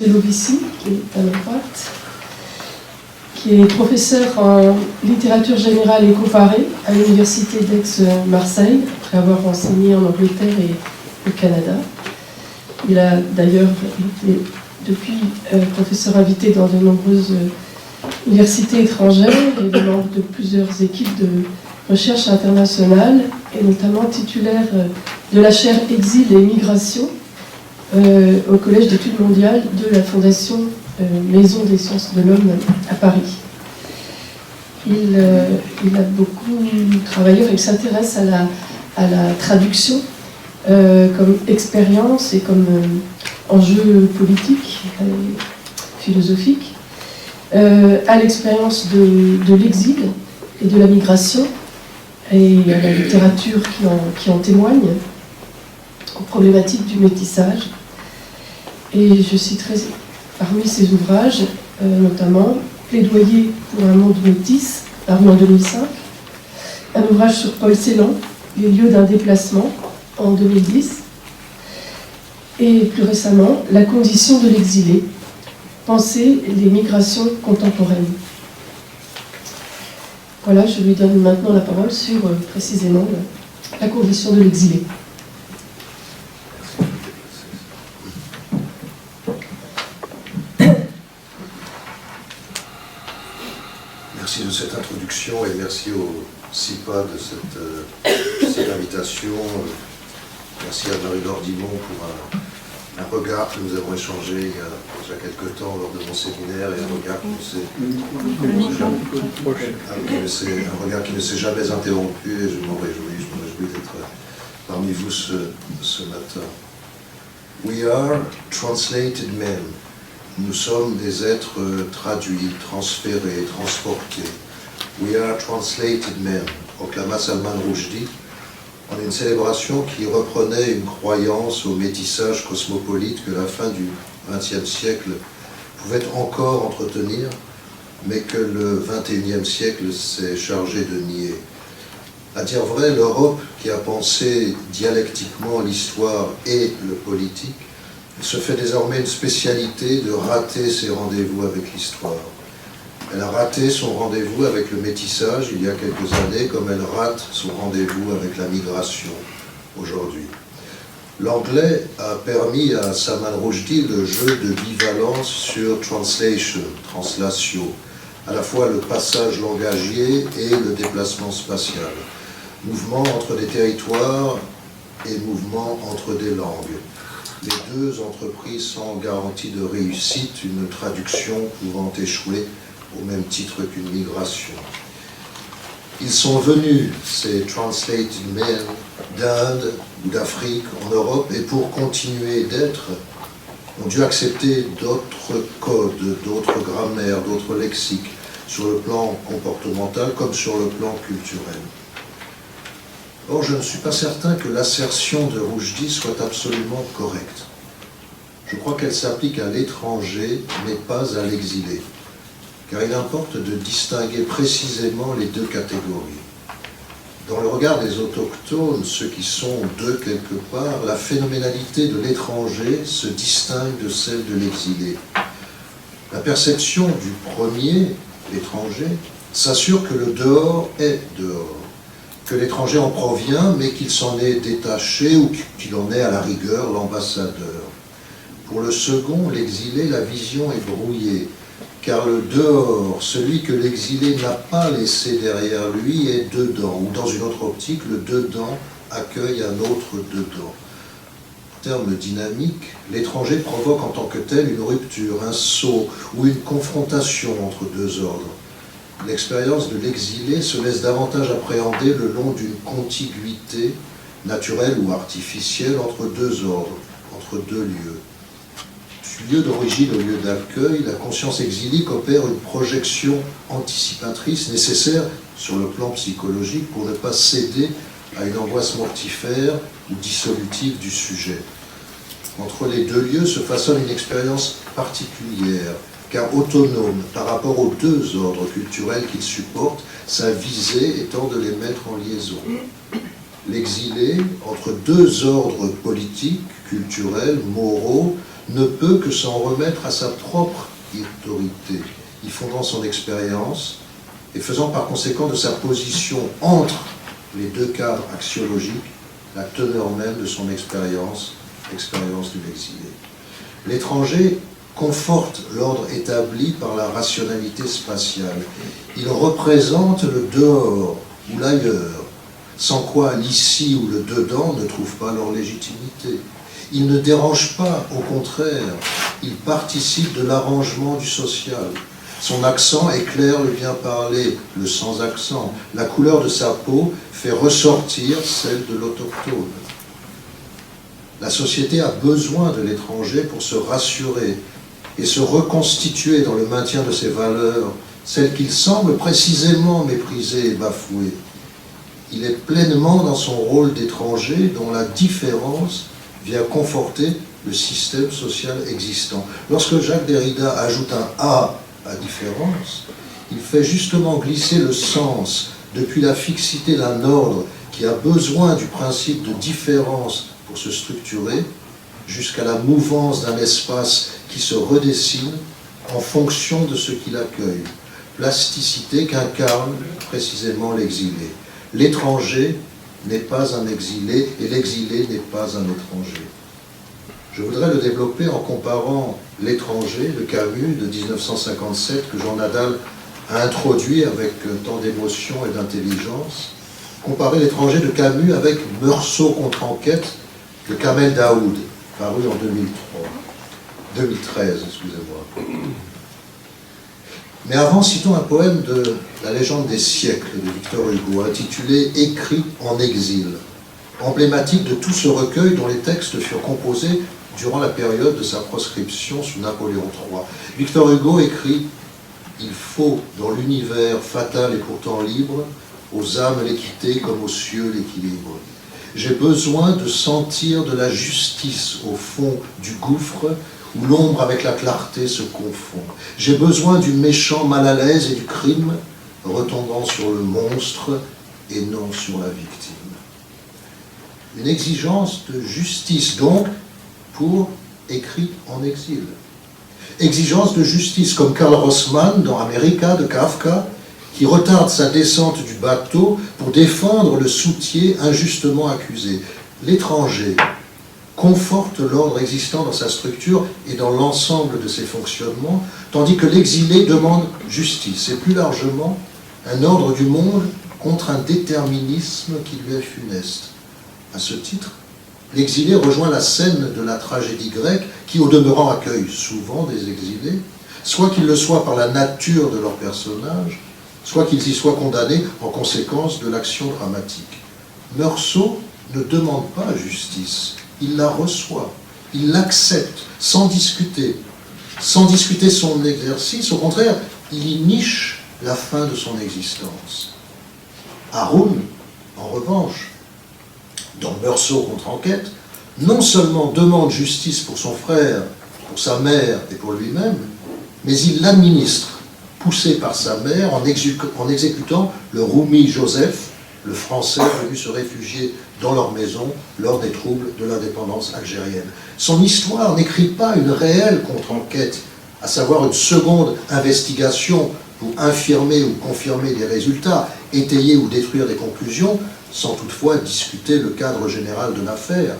Lovici, qui est à ma droite, qui est professeur en littérature générale et comparée à l'université d'Aix-Marseille, après avoir enseigné en Angleterre et au Canada. Il a d'ailleurs été depuis professeur invité dans de nombreuses universités étrangères et est membre de plusieurs équipes de recherche internationale, et notamment titulaire de la chaire Exil et Migration au Collège d'études mondiales de la Fondation Maison des sciences de l'homme à Paris. Il a beaucoup travaillé, il s'intéresse à la traduction comme expérience et comme enjeu politique, philosophique, à l'expérience de l'exil et de la migration, et à la littérature qui en témoigne, aux problématiques du métissage. Et je citerai parmi ses ouvrages, notamment Plaidoyer pour un monde métis, paru en 2005, un ouvrage sur Paul Celan, Les lieux d'un déplacement, en 2010, et plus récemment, La condition de l'exilé, Penser les migrations contemporaines. Voilà, je lui donne maintenant la parole sur précisément la condition de l'exilé. Merci de cette introduction et merci au CIPA de cette invitation. Merci à Marie-Laure Dimon pour un regard que nous avons échangé il y a déjà quelques temps lors de mon séminaire, et un regard qui ne s'est jamais interrompu, et je m'en réjouis d'être parmi vous ce matin. We are translated men. Nous sommes des êtres traduits, transférés, transportés. We are translated men, proclama Salman Rushdie en une célébration qui reprenait une croyance au métissage cosmopolite que la fin du XXe siècle pouvait encore entretenir, mais que le XXIe siècle s'est chargé de nier. À dire vrai, l'Europe, qui a pensé dialectiquement l'histoire et le politique, se fait désormais une spécialité de rater ses rendez-vous avec l'histoire. Elle a raté son rendez-vous avec le métissage il y a quelques années, comme elle rate son rendez-vous avec la migration aujourd'hui. L'anglais a permis à Salman Rushdie le jeu de bivalence sur translation, translatio, à la fois le passage langagier et le déplacement spatial, mouvement entre des territoires et mouvement entre des langues. Les deux entreprises sans garantie de réussite, une traduction pouvant échouer au même titre qu'une migration. Ils sont venus, ces translated men, d'Inde ou d'Afrique, en Europe, et pour continuer d'être, ont dû accepter d'autres codes, d'autres grammaires, d'autres lexiques, sur le plan comportemental comme sur le plan culturel. Or, je ne suis pas certain que l'assertion de Rushdie soit absolument correcte. Je crois qu'elle s'applique à l'étranger, mais pas à l'exilé, car il importe de distinguer précisément les deux catégories. Dans le regard des autochtones, ceux qui sont d'eux quelque part, la phénoménalité de l'étranger se distingue de celle de l'exilé. La perception du premier, l'étranger, s'assure que le dehors est dehors, que l'étranger en provient, mais qu'il s'en est détaché ou qu'il en est à la rigueur l'ambassadeur. Pour le second, l'exilé, la vision est brouillée, car le dehors, celui que l'exilé n'a pas laissé derrière lui, est dedans, ou dans une autre optique, le dedans accueille un autre dedans. En termes dynamiques, l'étranger provoque en tant que tel une rupture, un saut ou une confrontation entre deux ordres. L'expérience de l'exilé se laisse davantage appréhender le long d'une contiguïté naturelle ou artificielle entre deux ordres, entre deux lieux. Du lieu d'origine au lieu d'accueil, la conscience exilique opère une projection anticipatrice nécessaire sur le plan psychologique pour ne pas céder à une angoisse mortifère ou dissolutive du sujet. Entre les deux lieux se façonne une expérience particulière, car autonome par rapport aux deux ordres culturels qu'il supporte, sa visée étant de les mettre en liaison. L'exilé, entre deux ordres politiques, culturels, moraux, ne peut que s'en remettre à sa propre autorité, y fondant son expérience et faisant par conséquent de sa position entre les deux cadres axiologiques la teneur même de son expérience du l'exilé. L'étranger conforte l'ordre établi par la rationalité spatiale. Il représente le dehors ou l'ailleurs, sans quoi l'ici ou le dedans ne trouvent pas leur légitimité. Il ne dérange pas, au contraire, il participe de l'arrangement du social. Son accent éclaire le bien parler, le sans accent. La couleur de sa peau fait ressortir celle de l'autochtone. La société a besoin de l'étranger pour se rassurer et se reconstituer dans le maintien de ses valeurs, celles qu'il semble précisément mépriser et bafouer. Il est pleinement dans son rôle d'étranger dont la différence vient conforter le système social existant. Lorsque Jacques Derrida ajoute un « A » à différence, il fait justement glisser le sens depuis la fixité d'un ordre qui a besoin du principe de différence pour se structurer, jusqu'à la mouvance d'un espace qui se redessine en fonction de ce qu'il accueille, plasticité qu'incarne précisément l'exilé. L'étranger n'est pas un exilé et l'exilé n'est pas un étranger. Je voudrais le développer en comparant L'étranger de Camus de 1957 que Jean Nadal a introduit avec tant d'émotion et d'intelligence, comparer L'étranger de Camus avec Meursault contre enquête de Kamel Daoud, paru en 2013, excusez-moi. Mais avant, citons un poème de La légende des siècles de Victor Hugo, intitulé « Écrit en exil », emblématique de tout ce recueil dont les textes furent composés durant la période de sa proscription sous Napoléon III. Victor Hugo écrit « Il faut, dans l'univers fatal et pourtant libre, aux âmes l'équité comme aux cieux l'équilibre. J'ai besoin de sentir de la justice au fond du gouffre où l'ombre avec la clarté se confond. J'ai besoin du méchant mal à l'aise et du crime retombant sur le monstre et non sur la victime. » Une exigence de justice donc pour Écrit en exil. Exigence de justice comme Karl Rossmann dans America de Kafka, qui retarde sa descente du bateau pour défendre le soutier injustement accusé. L'étranger conforte l'ordre existant dans sa structure et dans l'ensemble de ses fonctionnements, tandis que l'exilé demande justice et plus largement un ordre du monde contre un déterminisme qui lui est funeste. À ce titre, l'exilé rejoint la scène de la tragédie grecque qui, au demeurant, accueille souvent des exilés, soit qu'ils le soient par la nature de leur personnage, soit qu'ils y soient condamnés en conséquence de l'action dramatique. Meursault ne demande pas justice, il la reçoit, il l'accepte sans discuter son exercice, au contraire, il y niche la fin de son existence. Haroun, en revanche, dans Meursault contre enquête, non seulement demande justice pour son frère, pour sa mère et pour lui-même, mais il l'administre, poussé par sa mère en exécutant le Roumi Joseph, le Français venu se réfugier dans leur maison lors des troubles de l'indépendance algérienne. Son histoire n'écrit pas une réelle contre-enquête, à savoir une seconde investigation pour infirmer ou confirmer des résultats, étayer ou détruire des conclusions, sans toutefois discuter le cadre général de l'affaire.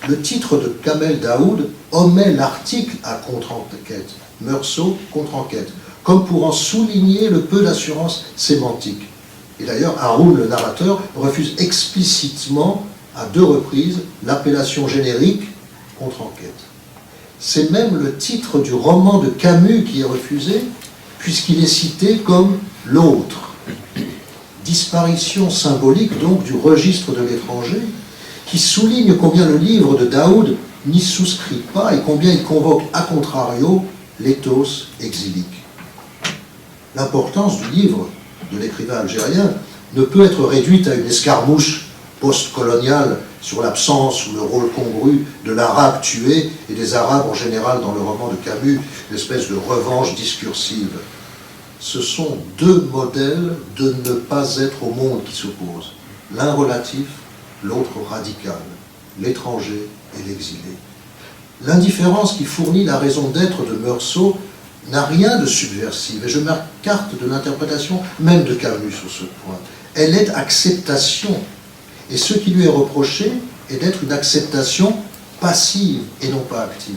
Le titre de Kamel Daoud omet l'article à contre-enquête, Meursault contre-enquête, comme pour en souligner le peu d'assurance sémantique. Et d'ailleurs, Haroun, le narrateur, refuse explicitement à 2 reprises l'appellation générique contre-enquête. C'est même le titre du roman de Camus qui est refusé, puisqu'il est cité comme l'autre. Disparition symbolique donc du registre de l'étranger, qui souligne combien le livre de Daoud n'y souscrit pas et combien il convoque a contrario l'éthos exilique. L'importance du livre de l'écrivain algérien ne peut être réduite à une escarmouche post-coloniale sur l'absence ou le rôle congru de l'arabe tué et des arabes en général dans le roman de Camus, une espèce de revanche discursive. Ce sont 2 modèles de ne pas être au monde qui s'opposent, l'un relatif, l'autre radical, l'étranger et l'exilé. L'indifférence qui fournit la raison d'être de Meursault n'a rien de subversif, et je m'écarte de l'interprétation même de Camus sur ce point. Elle est acceptation, et ce qui lui est reproché est d'être une acceptation passive et non pas active.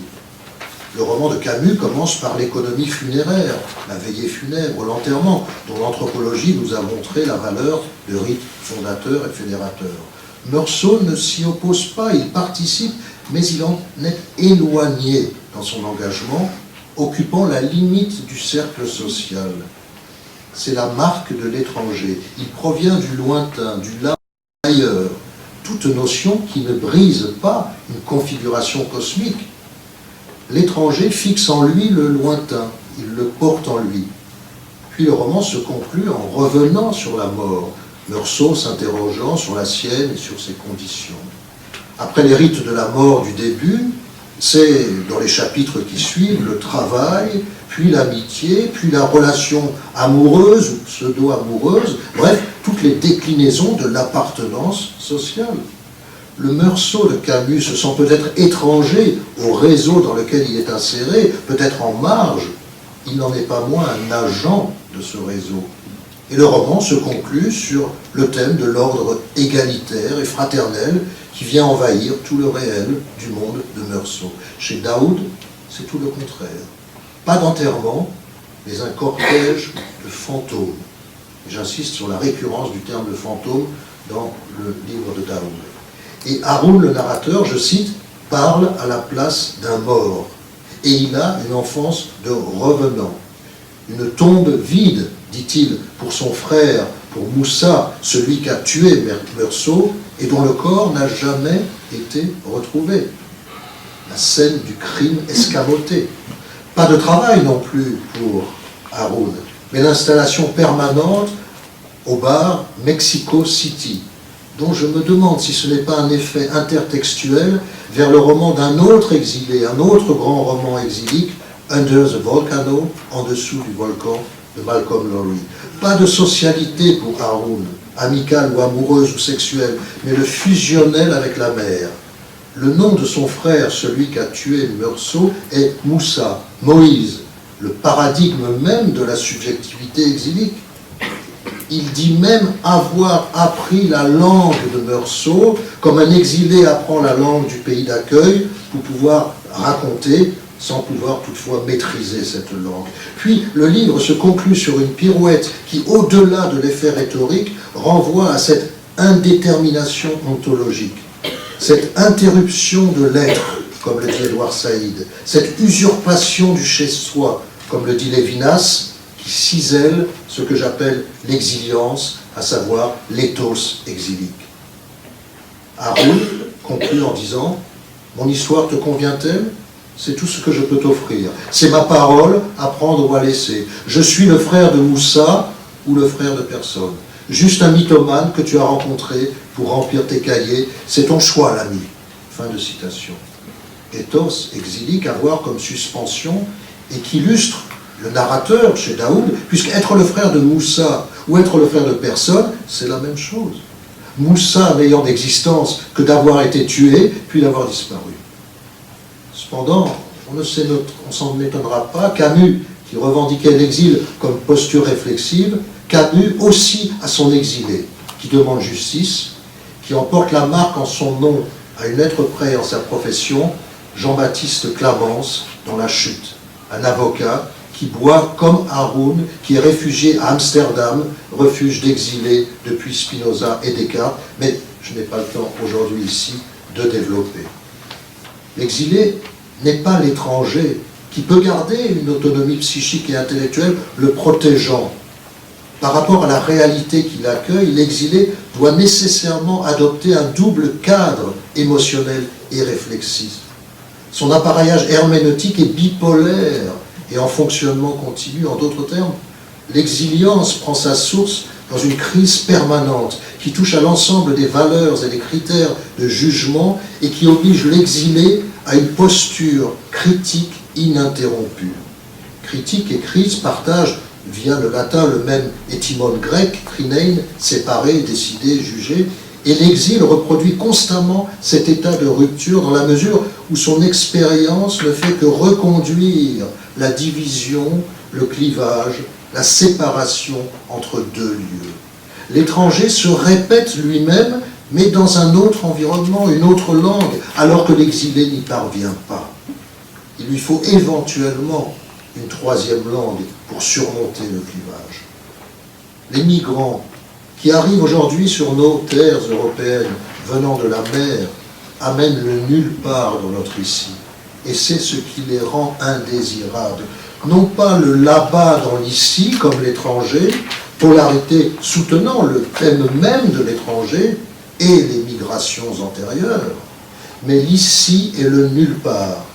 Le roman de Camus commence par l'économie funéraire, la veillée funèbre, l'enterrement, dont l'anthropologie nous a montré la valeur de rite fondateur et fédérateur. Meursault ne s'y oppose pas, il participe, mais il en est éloigné dans son engagement, occupant la limite du cercle social. C'est la marque de l'étranger. Il provient du lointain, du là, ailleurs. Toute notion qui ne brise pas une configuration cosmique. L'étranger fixe en lui le lointain, il le porte en lui. Puis le roman se conclut en revenant sur la mort, Meursault s'interrogeant sur la sienne et sur ses conditions. Après les rites de la mort du début, c'est dans les chapitres qui suivent le travail, puis l'amitié, puis la relation amoureuse ou pseudo-amoureuse, bref, toutes les déclinaisons de l'appartenance sociale. Le Meursault de Camus se sent peut-être étranger au réseau dans lequel il est inséré, peut-être en marge, il n'en est pas moins un agent de ce réseau. Et le roman se conclut sur le thème de l'ordre égalitaire et fraternel qui vient envahir tout le réel du monde de Meursault. Chez Daoud, c'est tout le contraire. Pas d'enterrement, mais un cortège de fantômes. Et j'insiste sur la récurrence du terme de fantôme dans le livre de Daoud. Et Haroun, le narrateur, je cite, parle à la place d'un mort. Et il a une enfance de revenant. Une tombe vide, dit-il, pour son frère, pour Moussa, celui qui a tué Meursault, et dont le corps n'a jamais été retrouvé. La scène du crime escamoté. Pas de travail non plus pour Haroun, mais l'installation permanente au bar Mexico City, dont je me demande si ce n'est pas un effet intertextuel vers le roman d'un autre exilé, un autre grand roman exilique, Under the Volcano, en dessous du volcan de Malcolm Lowry. Pas de socialité pour Haroun, amicale ou amoureuse ou sexuelle, mais le fusionnel avec la mer. Le nom de son frère, celui qui a tué Meursault, est Moussa, Moïse, le paradigme même de la subjectivité exilique. Il dit même avoir appris la langue de Meursault, comme un exilé apprend la langue du pays d'accueil pour pouvoir raconter, sans pouvoir toutefois maîtriser cette langue. Puis le livre se conclut sur une pirouette qui, au-delà de l'effet rhétorique, renvoie à cette indétermination ontologique, cette interruption de l'être, comme le dit Édouard Saïd, cette usurpation du chez-soi, comme le dit Lévinas, qui cisèle ce que j'appelle l'exilience, à savoir l'éthos exilique. Haroun conclut en disant « Mon histoire te convient-elle ? C'est tout ce que je peux t'offrir. C'est ma parole à prendre ou à laisser. Je suis le frère de Moussa ou le frère de personne. Juste un mythomane que tu as rencontré pour remplir tes cahiers. C'est ton choix, l'ami. » Fin de citation. Ethos exilique à voir comme suspension et qui illustre le narrateur chez Daoud, puisque être le frère de Moussa ou être le frère de personne, c'est la même chose. Moussa n'ayant d'existence que d'avoir été tué, puis d'avoir disparu. Cependant, on s'en étonnera pas, Camus, qui revendiquait l'exil comme posture réflexive, Camus aussi a son exilé, qui demande justice, qui emporte la marque en son nom à une lettre près en sa profession, Jean-Baptiste Clamence, dans La Chute, un avocat qui boit comme Haroun, qui est réfugié à Amsterdam, refuge d'exilés depuis Spinoza et Descartes, mais je n'ai pas le temps aujourd'hui ici de développer. L'exilé n'est pas l'étranger, qui peut garder une autonomie psychique et intellectuelle le protégeant. Par rapport à la réalité qu'il accueille, l'exilé doit nécessairement adopter un double cadre émotionnel et réflexif. Son appareillage herméneutique est bipolaire et en fonctionnement continu. En d'autres termes, l'exilience prend sa source dans une crise permanente qui touche à l'ensemble des valeurs et des critères de jugement et qui oblige l'exilé à une posture critique ininterrompue. Critique et crise partagent, via le latin, le même étymone grec, krinein, séparé, décidé, jugé, Et l'exil reproduit constamment cet état de rupture dans la mesure où son expérience ne fait que reconduire la division, le clivage, la séparation entre deux lieux. L'étranger se répète lui-même, mais dans un autre environnement, une autre langue, alors que l'exilé n'y parvient pas. Il lui faut éventuellement une troisième langue pour surmonter le clivage. Les migrants qui arrivent aujourd'hui sur nos terres européennes, venant de la mer, amènent le nulle part dans notre ici. Et c'est ce qui les rend indésirables. Non pas le là-bas dans l'ici, comme l'étranger, polarité soutenant le thème même de l'étranger et les migrations antérieures, mais l'ici et le nulle part.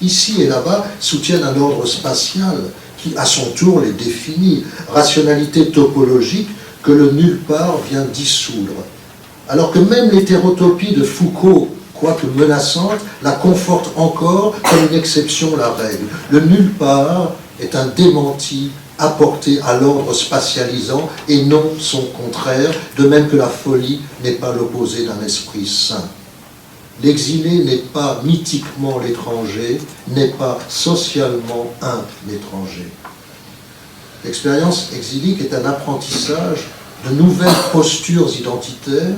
Ici et là-bas soutiennent un ordre spatial qui, à son tour, les définit, rationalité topologique que le nulle part vient dissoudre. Alors que même l'hétérotopie de Foucault, quoique menaçante, la conforte encore comme une exception la règle. Le nulle part est un démenti apporté à l'ordre spatialisant et non son contraire, de même que la folie n'est pas l'opposé d'un esprit saint. L'exilé n'est pas mythiquement l'étranger, n'est pas socialement un étranger. L'expérience exilique est un apprentissage de nouvelles postures identitaires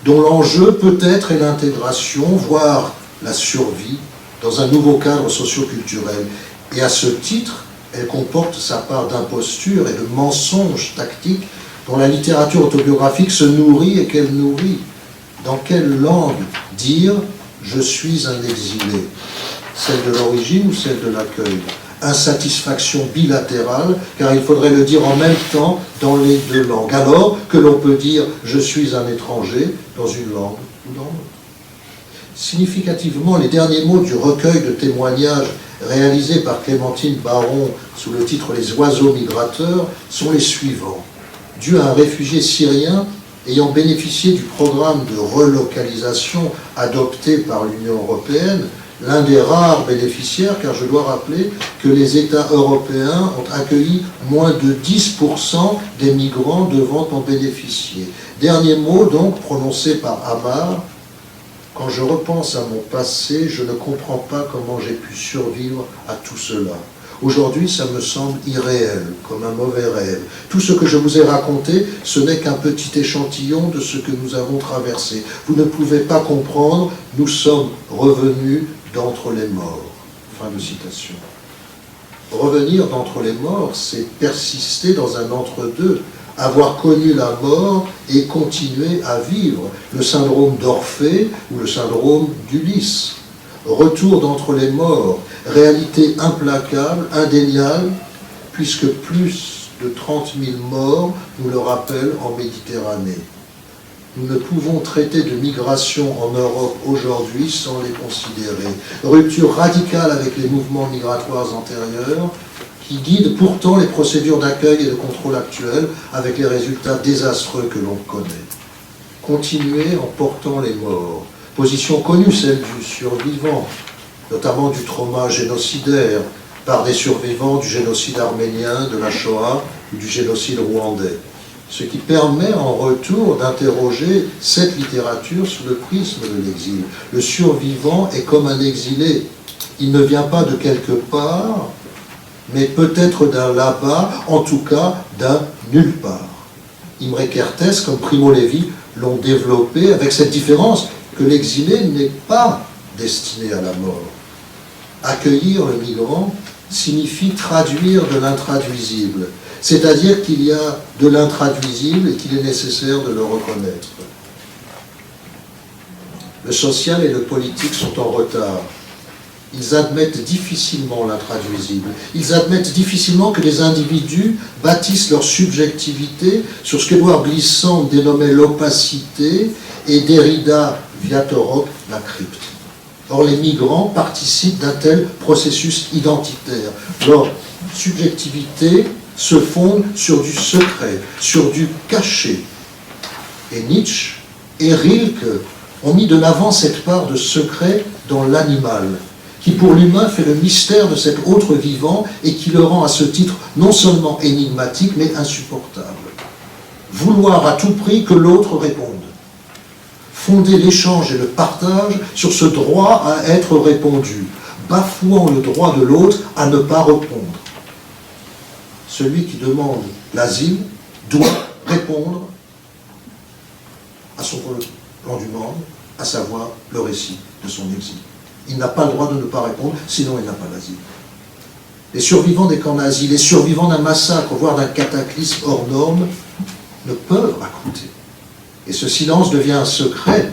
dont l'enjeu peut-être est l'intégration, voire la survie, dans un nouveau cadre socio-culturel. Et à ce titre, elle comporte sa part d'imposture et de mensonges tactiques dont la littérature autobiographique se nourrit et qu'elle nourrit. Dans quelle langue dire « je suis un exilé » ? Celle de l'origine ou celle de l'accueil ? Insatisfaction bilatérale, car il faudrait le dire en même temps dans les deux langues. Alors que l'on peut dire « je suis un étranger » dans une langue ou dans l'autre. Significativement, les derniers mots du recueil de témoignages réalisé par Clémentine Baron sous le titre « Les oiseaux migrateurs » sont les suivants. Dû à un réfugié syrien ayant bénéficié du programme de relocalisation adopté par l'Union européenne, l'un des rares bénéficiaires, car je dois rappeler que les États européens ont accueilli moins de 10% des migrants devant en bénéficier. Dernier mot donc prononcé par Amar: « Quand je repense à mon passé, je ne comprends pas comment j'ai pu survivre à tout cela. Aujourd'hui, ça me semble irréel, comme un mauvais rêve. Tout ce que je vous ai raconté, ce n'est qu'un petit échantillon de ce que nous avons traversé. Vous ne pouvez pas comprendre, nous sommes revenus d'entre les morts. » Fin de citation. Revenir d'entre les morts, c'est persister dans un entre-deux, avoir connu la mort et continuer à vivre. Le syndrome d'Orphée ou le syndrome d'Ulysse. Retour d'entre les morts, réalité implacable, indéniable, puisque plus de 30 000 morts nous le rappellent en Méditerranée. Nous ne pouvons traiter de migration en Europe aujourd'hui sans les considérer. Rupture radicale avec les mouvements migratoires antérieurs qui guident pourtant les procédures d'accueil et de contrôle actuelles avec les résultats désastreux que l'on connaît. Continuer en portant les morts. Position connue, celle du survivant, notamment du trauma génocidaire, par des survivants du génocide arménien, de la Shoah ou du génocide rwandais. Ce qui permet en retour d'interroger cette littérature sous le prisme de l'exil. Le survivant est comme un exilé. Il ne vient pas de quelque part, mais peut-être d'un là-bas, en tout cas d'un nulle part. Imre Kertész, comme Primo Levi, l'ont développé avec cette différence que l'exilé n'est pas destiné à la mort. Accueillir le migrant signifie traduire de l'intraduisible, c'est-à-dire qu'il y a de l'intraduisible et qu'il est nécessaire de le reconnaître. Le social et le politique sont en retard. Ils admettent difficilement l'intraduisible. Ils admettent difficilement que les individus bâtissent leur subjectivité sur ce qu'Édouard Glissant dénommait l'opacité et Derrida, Viatorok, la crypte. Or, les migrants participent d'un tel processus identitaire. Leur subjectivité se fonde sur du secret, sur du caché. Et Nietzsche et Rilke ont mis de l'avant cette part de secret dans l'animal, qui pour l'humain fait le mystère de cet autre vivant et qui le rend à ce titre non seulement énigmatique, mais insupportable. Vouloir à tout prix que l'autre réponde. fonder l'échange et le partage sur ce droit à être répondu, bafouant le droit de l'autre à ne pas répondre. Celui qui demande l'asile doit répondre à son plan du monde, à savoir le récit de son exil. Il n'a pas le droit de ne pas répondre, sinon il n'a pas l'asile. Les survivants des camps nazis, les survivants d'un massacre, voire d'un cataclysme hors norme, ne peuvent raconter. Et ce silence devient un secret,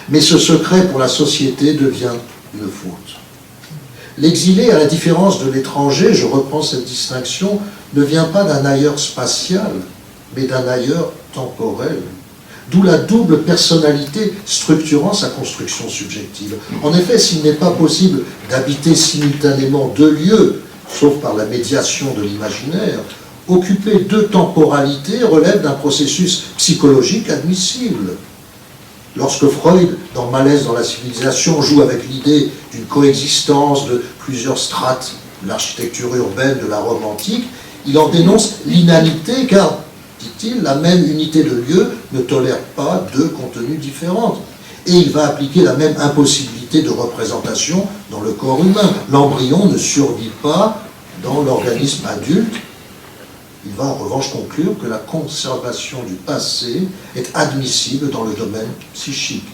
mais ce secret pour la société devient une faute. L'exilé, à la différence de l'étranger, je reprends cette distinction, ne vient pas d'un ailleurs spatial, mais d'un ailleurs temporel. D'où la double personnalité structurant sa construction subjective. En effet, s'il n'est pas possible d'habiter simultanément deux lieux, sauf par la médiation de l'imaginaire, occuper deux temporalités relève d'un processus psychologique admissible. Lorsque Freud, dans Malaise dans la civilisation, joue avec l'idée d'une coexistence de plusieurs strates de l'architecture urbaine de la Rome antique, il en dénonce l'inanité car, dit-il, la même unité de lieu ne tolère pas deux contenus différents. Et il va appliquer la même impossibilité de représentation dans le corps humain. L'embryon ne survit pas dans l'organisme adulte. Il va en revanche conclure que la conservation du passé est admissible dans le domaine psychique.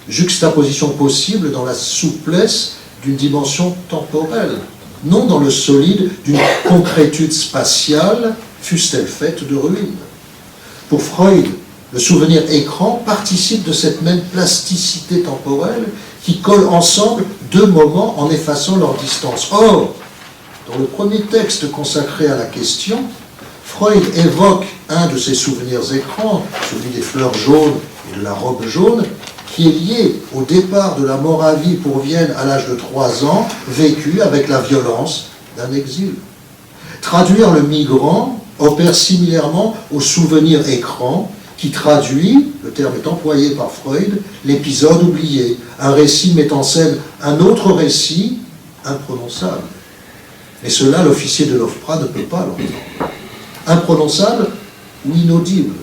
Juxtaposition possible dans la souplesse d'une dimension temporelle, non dans le solide d'une concrétude spatiale, fût-elle faite de ruines. Pour Freud, le souvenir écran participe de cette même plasticité temporelle qui colle ensemble deux moments en effaçant leur distance. Or, dans le premier texte consacré à la question, Freud évoque un de ses souvenirs écrans, celui des fleurs jaunes et de la robe jaune, qui est lié au départ de la Moravie pour Vienne à l'âge de 3 ans, vécu avec la violence d'un exil. Traduire le migrant opère similairement au souvenir écran qui traduit, le terme est employé par Freud, l'épisode oublié, un récit met en scène un autre récit imprononçable. Mais cela, l'officier de l'OFPRA ne peut pas l'entendre. Imprononçable ou inaudible.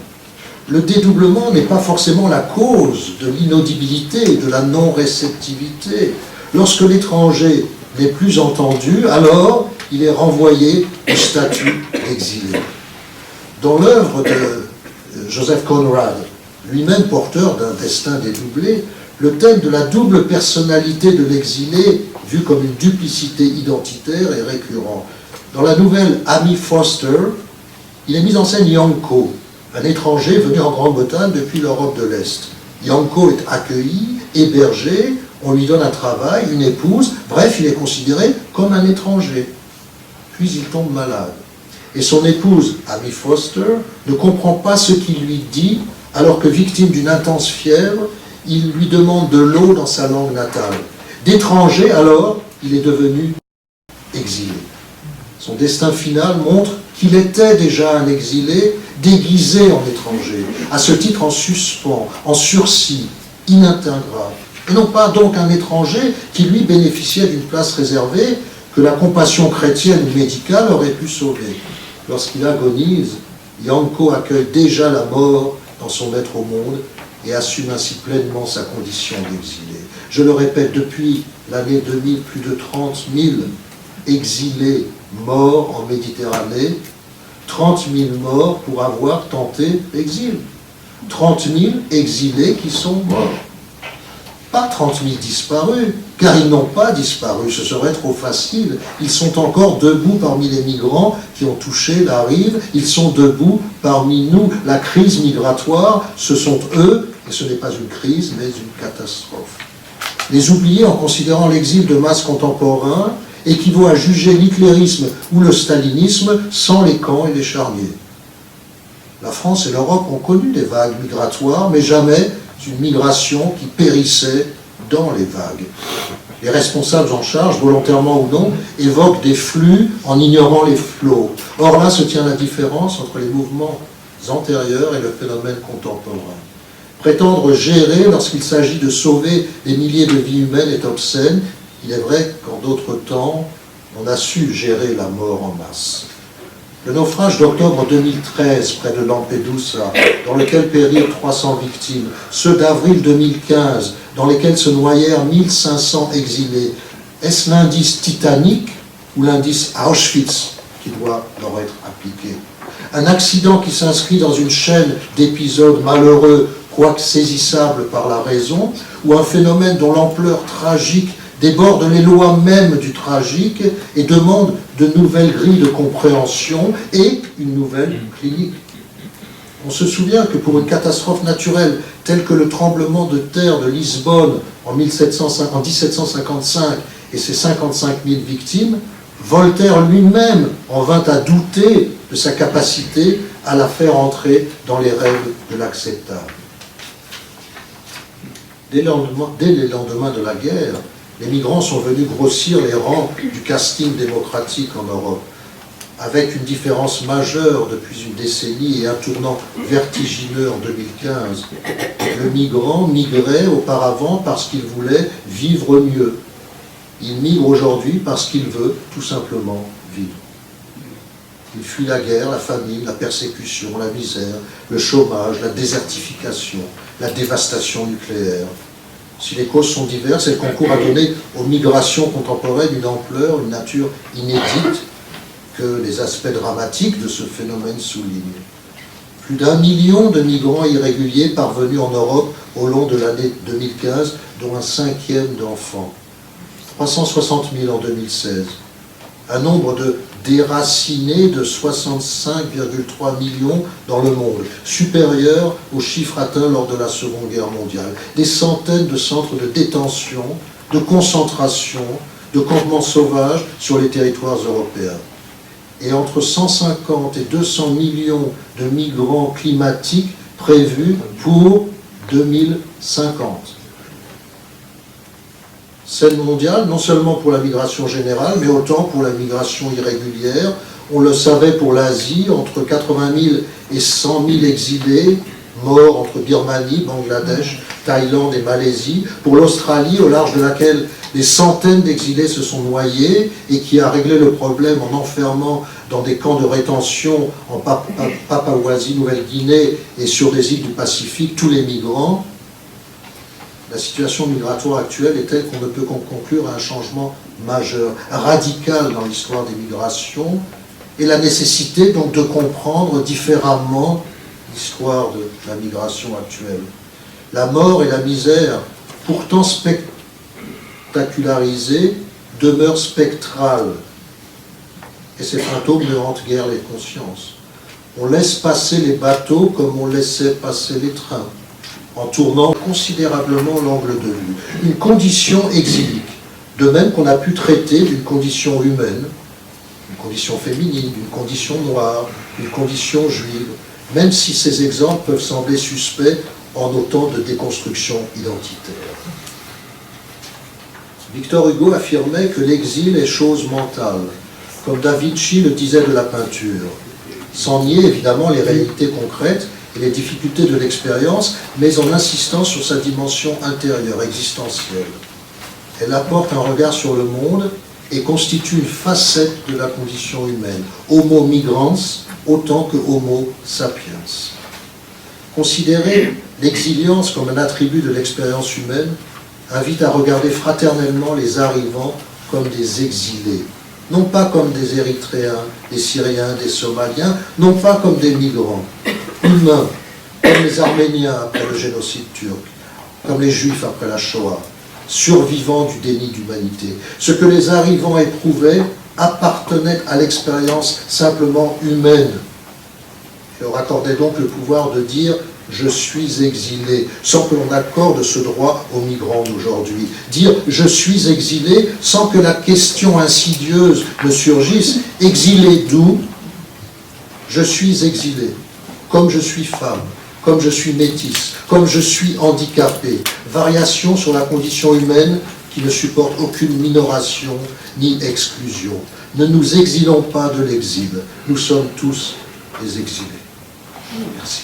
Le dédoublement n'est pas forcément la cause de l'inaudibilité et de la non-réceptivité. Lorsque l'étranger n'est plus entendu, alors il est renvoyé au statut d'exilé. Dans l'œuvre de Joseph Conrad, lui-même porteur d'un destin dédoublé, le thème de la double personnalité de l'exilé, vu comme une duplicité identitaire, est récurrent. Dans la nouvelle Amy Foster, il est mis en scène Yanko, un étranger venu en Grande-Bretagne depuis l'Europe de l'Est. Yanko est accueilli, hébergé, on lui donne un travail, une épouse, bref, il est considéré comme un étranger. Puis il tombe malade. Et son épouse, Amy Foster, ne comprend pas ce qu'il lui dit, alors que victime d'une intense fièvre, il lui demande de l'eau dans sa langue natale. D'étranger, alors, il est devenu exilé. Son destin final montre qu'il était déjà un exilé, déguisé en étranger, à ce titre en suspens, en sursis, inintégrable. Et non pas donc un étranger qui, lui, bénéficiait d'une place réservée que la compassion chrétienne ou médicale aurait pu sauver. Lorsqu'il agonise, Yanko accueille déjà la mort dans son être au monde et assume ainsi pleinement sa condition d'exilé. Je le répète, depuis l'année 2000, plus de 30 000 exilés morts en Méditerranée, 30 000 morts pour avoir tenté l'exil. 30 000 exilés qui sont morts. Pas 30 000 disparus, car ils n'ont pas disparu, ce serait trop facile. Ils sont encore debout parmi les migrants qui ont touché la rive, ils sont debout parmi nous. La crise migratoire, ce sont eux, et ce n'est pas une crise, mais une catastrophe. Les oublier en considérant l'exil de masse contemporain équivaut à juger l'hitlérisme ou le stalinisme sans les camps et les charniers. La France et l'Europe ont connu des vagues migratoires, mais jamais une migration qui périssait dans les vagues. Les responsables en charge, volontairement ou non, évoquent des flux en ignorant les flots. Or là se tient la différence entre les mouvements antérieurs et le phénomène contemporain. Prétendre gérer lorsqu'il s'agit de sauver des milliers de vies humaines est obscène. Il est vrai qu'en d'autres temps, on a su gérer la mort en masse. Le naufrage d'octobre 2013 près de Lampedusa, dans lequel périrent 300 victimes, ceux d'avril 2015, dans lesquels se noyèrent 1500 exilés, est-ce l'indice Titanic ou l'indice Auschwitz qui doit leur être appliqué? Un accident qui s'inscrit dans une chaîne d'épisodes malheureux, quoique saisissables par la raison, ou un phénomène dont l'ampleur tragique déborde les lois mêmes du tragique et demande de nouvelles grilles de compréhension et une nouvelle clinique. On se souvient que pour une catastrophe naturelle telle que le tremblement de terre de Lisbonne en 1755 et ses 55 000 victimes, Voltaire lui-même en vint à douter de sa capacité à la faire entrer dans les règles de l'acceptable. Dès les lendemains de la guerre, les migrants sont venus grossir les rangs du casting démocratique en Europe, avec une différence majeure depuis une décennie et un tournant vertigineux en 2015. Le migrant migrait auparavant parce qu'il voulait vivre mieux. Il migre aujourd'hui parce qu'il veut tout simplement vivre. Il fuit la guerre, la famine, la persécution, la misère, le chômage, la désertification, la dévastation nucléaire. Si les causes sont diverses, elles concourent à donner aux migrations contemporaines une ampleur, une nature inédite que les aspects dramatiques de ce phénomène soulignent. Plus d'1 million de migrants irréguliers parvenus en Europe au long de l'année 2015, dont un 5e d'enfants. 360 000 en 2016. Un nombre de déracinés de 65,3 millions dans le monde, supérieur aux chiffres atteints lors de la Seconde Guerre mondiale. Des centaines de centres de détention, de concentration, de campements sauvages sur les territoires européens. Et entre 150 et 200 millions de migrants climatiques prévus pour 2050. Scène mondiale, non seulement pour la migration générale, mais autant pour la migration irrégulière. On le savait pour l'Asie, entre 80 000 et 100 000 exilés morts entre Birmanie, Bangladesh, Thaïlande et Malaisie. Pour l'Australie, au large de laquelle des centaines d'exilés se sont noyés et qui a réglé le problème en enfermant dans des camps de rétention en Papouasie, Nouvelle-Guinée et sur des îles du Pacifique tous les migrants. La situation migratoire actuelle est telle qu'on ne peut conclure à un changement majeur, radical dans l'histoire des migrations, et la nécessité donc de comprendre différemment l'histoire de la migration actuelle. La mort et la misère, pourtant spectacularisées, demeurent spectrales, et ces fantômes ne hantent guère les consciences. On laisse passer les bateaux comme on laissait passer les trains, en tournant considérablement l'angle de vue. Une condition exilique, de même qu'on a pu traiter d'une condition humaine, une condition féminine, une condition noire, une condition juive, même si ces exemples peuvent sembler suspects en autant de déconstruction identitaire. Victor Hugo affirmait que l'exil est chose mentale, comme Da Vinci le disait de la peinture, sans nier évidemment les réalités concrètes et les difficultés de l'expérience, mais en insistant sur sa dimension intérieure, existentielle. Elle apporte un regard sur le monde et constitue une facette de la condition humaine, homo migrans autant que homo sapiens. Considérer l'exilience comme un attribut de l'expérience humaine invite à regarder fraternellement les arrivants comme des exilés, non pas comme des Érythréens, des Syriens, des Somaliens, non pas comme des migrants, humains, comme les Arméniens après le génocide turc, comme les Juifs après la Shoah, survivants du déni d'humanité. Ce que les arrivants éprouvaient appartenait à l'expérience simplement humaine. Je leur accordais donc le pouvoir de dire « je suis exilé », sans que l'on accorde ce droit aux migrants d'aujourd'hui. Dire « je suis exilé » sans que la question insidieuse ne surgisse. Exilé d'où? Je suis exilé, comme je suis femme, comme je suis métisse, comme je suis handicapé. Variation sur la condition humaine qui ne supporte aucune minoration ni exclusion. Ne nous exilons pas de l'exil. Nous sommes tous des exilés. Merci.